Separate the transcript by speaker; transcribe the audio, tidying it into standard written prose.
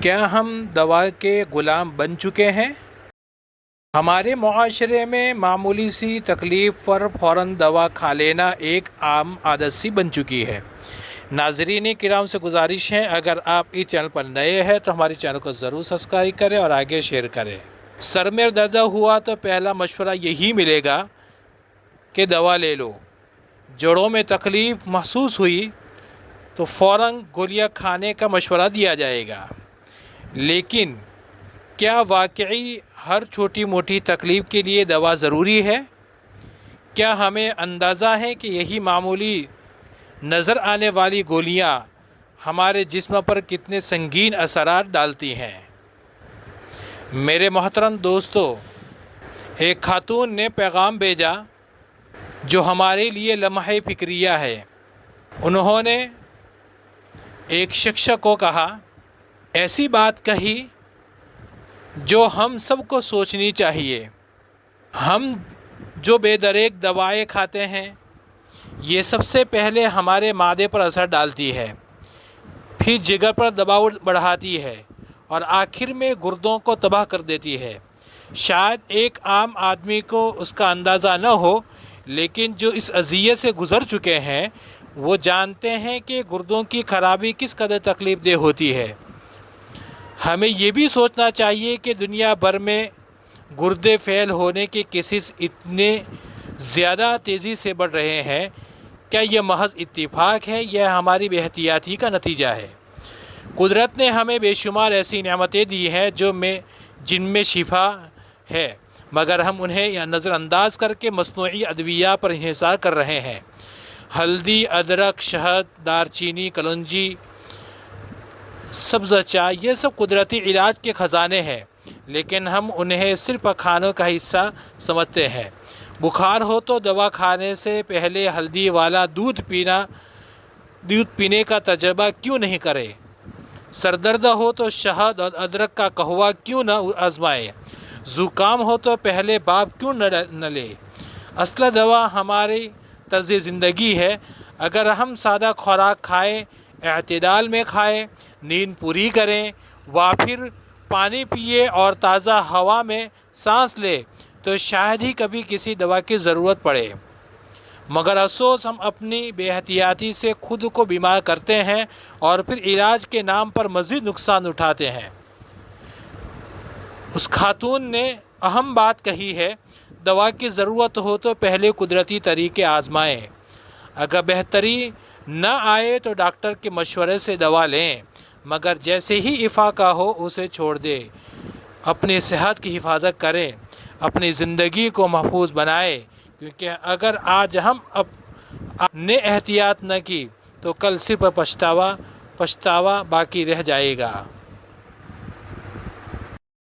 Speaker 1: کیا ہم دوا کے غلام بن چکے ہیں؟ ہمارے معاشرے میں معمولی سی تکلیف پر فوراً دوا کھا لینا ایک عام عادت سی بن چکی ہے۔ ناظرین کرام سے گزارش ہے، اگر آپ اس چینل پر نئے ہیں تو ہمارے چینل کو ضرور سبسکرائب کریں اور آگے شیئر کریں۔ سر میں درد ہوا تو پہلا مشورہ یہی ملے گا کہ دوا لے لو۔ جوڑوں میں تکلیف محسوس ہوئی تو فوراً گولیاں کھانے کا مشورہ دیا جائے گا۔ لیکن کیا واقعی ہر چھوٹی موٹی تکلیف کے لیے دوا ضروری ہے؟ کیا ہمیں اندازہ ہے کہ یہی معمولی نظر آنے والی گولیاں ہمارے جسم پر کتنے سنگین اثرات ڈالتی ہیں؟ میرے محترم دوستو، ایک خاتون نے پیغام بھیجا جو ہمارے لیے لمحہ فکریہ ہے۔ انہوں نے ایک شخص کو کہا، ایسی بات کہی جو ہم سب کو سوچنی چاہیے۔ ہم جو بے دریغ دوائیں کھاتے ہیں، یہ سب سے پہلے ہمارے معدے پر اثر ڈالتی ہے، پھر جگر پر دباؤ بڑھاتی ہے اور آخر میں گردوں کو تباہ کر دیتی ہے۔ شاید ایک عام آدمی کو اس کا اندازہ نہ ہو، لیکن جو اس اذیت سے گزر چکے ہیں وہ جانتے ہیں کہ گردوں کی خرابی کس قدر تکلیف دہ ہوتی ہے۔ ہمیں یہ بھی سوچنا چاہیے کہ دنیا بھر میں گردے فیل ہونے کے کیسز اتنے زیادہ تیزی سے بڑھ رہے ہیں۔ کیا یہ محض اتفاق ہے یا ہماری بے احتیاطی کا نتیجہ ہے؟ قدرت نے ہمیں بے شمار ایسی نعمتیں دی ہیں جن میں شفا ہے، مگر ہم انہیں نظر انداز کر کے مصنوعی ادویہ پر انحصار کر رہے ہیں۔ ہلدی، ادرک، شہد، دار چینی، کلونجی، سبز چائے، یہ سب قدرتی علاج کے خزانے ہیں، لیکن ہم انہیں صرف کھانوں کا حصہ سمجھتے ہیں۔ بخار ہو تو دوا کھانے سے پہلے ہلدی والا دودھ پینے کا تجربہ کیوں نہیں کریں؟ سر درد ہو تو شہد اور ادرک کا قہوہ کیوں نہ آزمائیں؟ زکام ہو تو پہلے بھاپ کیوں نہ لیں؟ اصل دوا ہماری طرز زندگی ہے۔ اگر ہم سادہ خوراک کھائیں، اعتدال میں کھائیں، نیند پوری کریں، وافر پانی پئیں اور تازہ ہوا میں سانس لیں تو شاید ہی کبھی کسی دوا کی ضرورت پڑے۔ مگر افسوس، ہم اپنی بے احتیاطی سے خود کو بیمار کرتے ہیں اور پھر علاج کے نام پر مزید نقصان اٹھاتے ہیں۔ اس خاتون نے اہم بات کہی ہے، دوا کی ضرورت ہو تو پہلے قدرتی طریقے آزمائیں۔ اگر بہتری نہ آئے تو ڈاکٹر کے مشورے سے دوا لیں، مگر جیسے ہی افاقہ ہو اسے چھوڑ دیں۔ اپنی صحت کی حفاظت کریں، اپنی زندگی کو محفوظ بنائیں، کیونکہ اگر آج ہم نے احتیاط نہ کی تو کل صرف پچھتاوا باقی رہ جائے گا۔